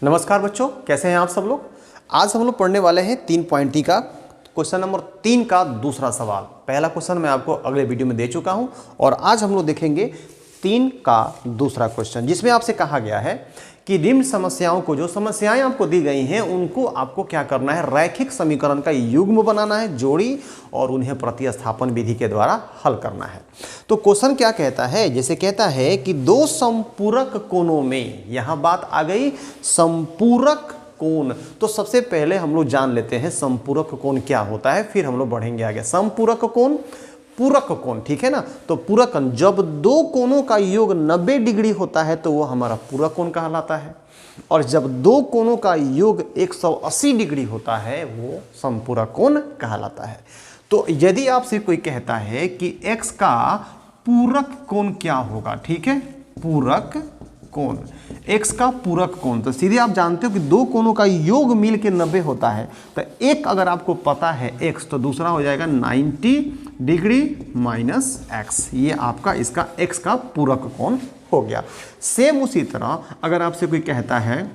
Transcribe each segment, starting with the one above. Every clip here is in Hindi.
नमस्कार बच्चों, कैसे हैं आप सब लोग। आज हम लोग पढ़ने वाले हैं 3 पॉइंट का क्वेश्चन नंबर 3 का दूसरा सवाल। पहला क्वेश्चन मैं आपको अगले वीडियो में दे चुका हूं और आज हम लोग देखेंगे 3 का दूसरा क्वेश्चन, जिसमें आपसे कहा गया है कि निम्न समस्याओं को, जो समस्याएं आपको दी गई हैं उनको आपको क्या करना है, रैखिक समीकरण का युग्म बनाना है, जोड़ी, और उन्हें प्रतिस्थापन विधि के द्वारा हल करना है। तो क्वेश्चन क्या कहता है, जैसे कहता है कि दो संपूरक कोणों में, यहां बात आ गई संपूरक कोण। तो सबसे पहले हम लोग जान लेते हैं संपूरक कोण क्या होता है, फिर हम लोग बढ़ेंगे आगे। संपूरक कोण, पूरक कोण, ठीक है ना। तो पूरक कोण, जब दो कोणों का योग 90 डिग्री होता है तो वो हमारा पूरक कोण कहलाता है, और जब दो कोणों का योग 180 डिग्री होता है वो संपूरक कोण कहलाता है। तो यदि आपसे कोई कहता है कि x का पूरक कोण क्या होगा, ठीक है, पूरक कोण, x का पूरक कोण, तो सीधे आप जानते हो कि दो कोणों का योग मिल के 90 होता है, तो एक अगर आपको पता है x, तो दूसरा हो जाएगा 90 डिग्री माइनस x, ये आपका इसका x का पूरक कोण हो गया। सेम उसी तरह अगर आपसे कोई कहता है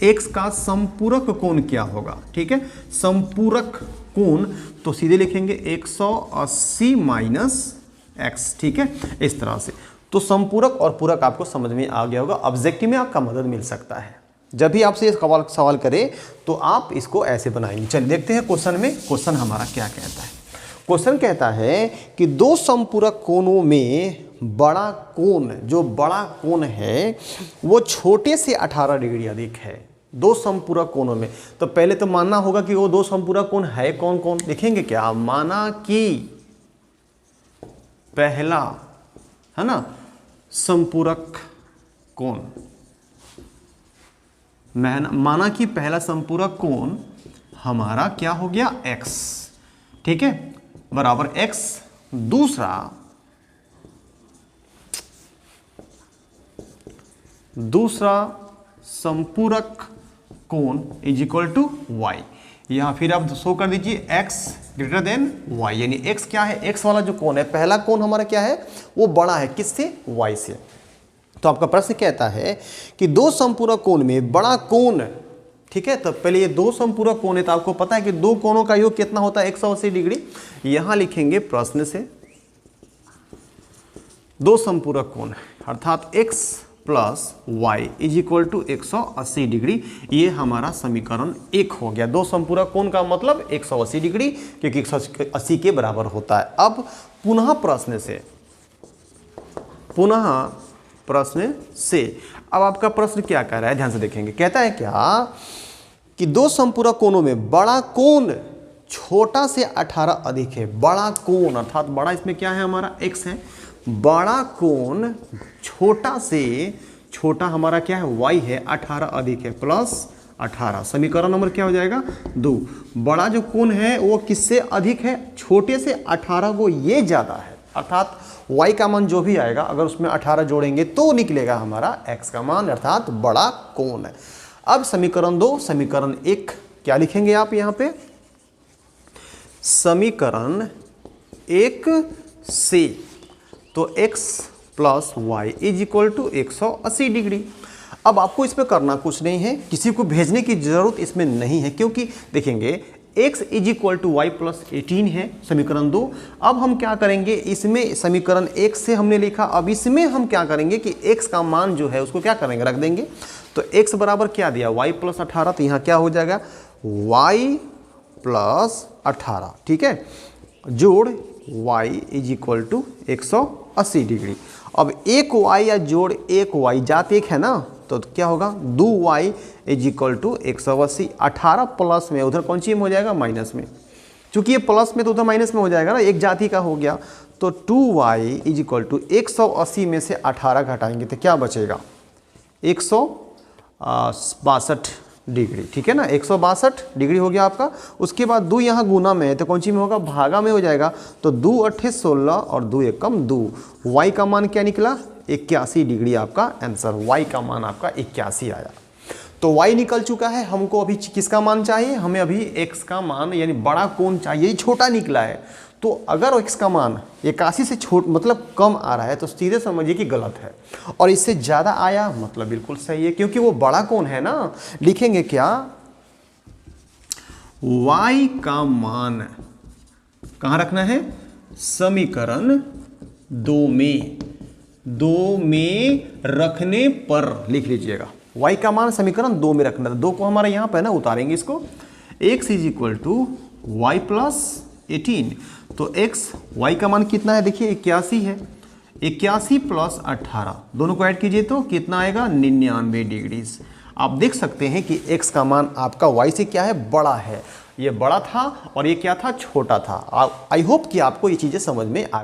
x का संपूरक कोण क्या होगा, ठीक है, संपूरक कोण, तो सीधे लिखेंगे 180 माइनस x, ठीक है, इस तरह से। तो संपूरक और पूरक आपको समझ में आ गया होगा। ऑब्जेक्टिव में आपका मदद मिल सकता है, जब भी आपसे ये सवाल करे तो आप इसको ऐसे बनाएंगे। चलिए देखते हैं क्वेश्चन में, क्वेश्चन हमारा क्या कहता है। क्वेश्चन कहता है कि दो संपूरक कोणों में बड़ा कोण, जो बड़ा कोण है वो छोटे से 18 डिग्री अधिक है। दो संपूरक कोणों में, तो पहले तो मानना होगा कि वो दो संपूरक कोण है कौन कौन। लिखेंगे क्या, माना कि पहला है ना संपूरक कोण, माना कि पहला संपूरक कोण हमारा क्या हो गया, x, ठीक है, बराबर x। दूसरा संपूरक कोण इज इक्वल टू y। यहां फिर आप शो कर दीजिए x ग्रेटर देन y, यानी x क्या है, x वाला जो कोण है, पहला कोण हमारा क्या है, वो बड़ा है, किससे, y से। तो आपका प्रश्न कहता है कि दो संपूरक कोण में बड़ा कोण, ठीक है, तो पहले ये दो संपूरक कोण है, तो आपको पता है कि दो कोणों का योग कितना होता है, 180 डिग्री। यहां लिखेंगे प्रश्न से दो संपूरक कोण, अर्थात x plus y is equal to 180 degree, ये हमारा समीकरण 1 हो गया। दो संपूरक कोण का मतलब 180 डिग्री, क्योंकि 180 के बराबर होता है। अब पुनः प्रश्न से अब आपका प्रश्न क्या कह रहा है, ध्यान से देखेंगे। कहता है क्या कि दो संपूरक कोणों में बड़ा कोण छोटा से 18 अधिक है। बड़ा कोण अर्थात बड़ा, इसमें क्या है, हमारा x है। बड़ा कोण छोटा से छोटा हमारा क्या है, y है, 18 अधिक है, प्लस 18, समीकरण नंबर क्या हो जाएगा, 2। बड़ा जो कोण है वो किससे अधिक है, छोटे से 18 को ये ज़्यादा है, अर्थात y का मान जो भी आएगा अगर उसमें 18 जोड़ेंगे तो निकलेगा हमारा x का मान, अर्थात बड़ा कोण है। अब समीकरण 2, समीकरण 1 क्या लिखेंगे आप यहाँ पे, समीकरण 1 से तो x plus y is equal to 180 degree. अब आपको इसमें करना कुछ नहीं है, किसी को भेजने की जरूरत इसमें नहीं है, क्योंकि देखेंगे x is equal to y plus 18 है, समीकरण 2। अब हम क्या करेंगे, इसमें समीकरण 1 से हमने लिखा, अब इसमें हम क्या करेंगे कि x का मान जो है उसको क्या करेंगे, रख देंगे। तो x बराबर क्या दिया, y प्लस 18, तो यहाँ क्या हो जाएगा, y प्लस 18, ठीक है, जोड़ y is equal to 180 degree. अब एक y या जोड़ एक y, जात एक है ना, तो क्या होगा, 2y is equal to 180। 18 plus में उधर कौन सी में हो जाएगा, माइनस में, चूंकि ये प्लस में तो उधर माइनस में हो जाएगा ना, एक जाति का हो गया। तो 2y इज इक्वल टू 180 में से 18 घटाएंगे तो क्या बचेगा, 162 डिग्री, ठीक है ना, 162 डिग्री हो गया आपका। उसके बाद 2 यहाँ गुना में है तो कौन सी में होगा, भागा में हो जाएगा। तो 2 8 16 और 2 1 2, y का मान क्या निकला, 81 डिग्री आपका आंसर, y का मान आपका 81 आया। तो y निकल चुका है, हमको अभी किसका मान चाहिए, हमें अभी x का मान यानी बड़ा कोण चाहिए, ये छोटा निकला है। तो अगर x का मान 81 से मतलब कम आ रहा है तो सीधे समझिए कि गलत है, और इससे ज़्यादा आया मतलब बिल्कुल सही है, क्योंकि वो बड़ा कोण है ना। लिखेंगे क्या, y का मान कहाँ रखना है, समीकरण 2 में रखने पर लिख लीजिएगा। y का मान समीकरण 2 में रखना था, 2 को हमारे यहाँ पे ना उतारेंगे इसको, x is equal to y plus 18। तो x y का मान कितना है, देखिए 81 है, 81 प्लस 18 दोनों को ऐड कीजिए तो कितना आएगा, 99 डिग्रीज। आप देख सकते हैं कि x का मान आपका y से क्या है, बड़ा है, ये बड़ा था और ये क्या था, छोटा था। आई होप कि आपको ये चीज़ें समझ में आ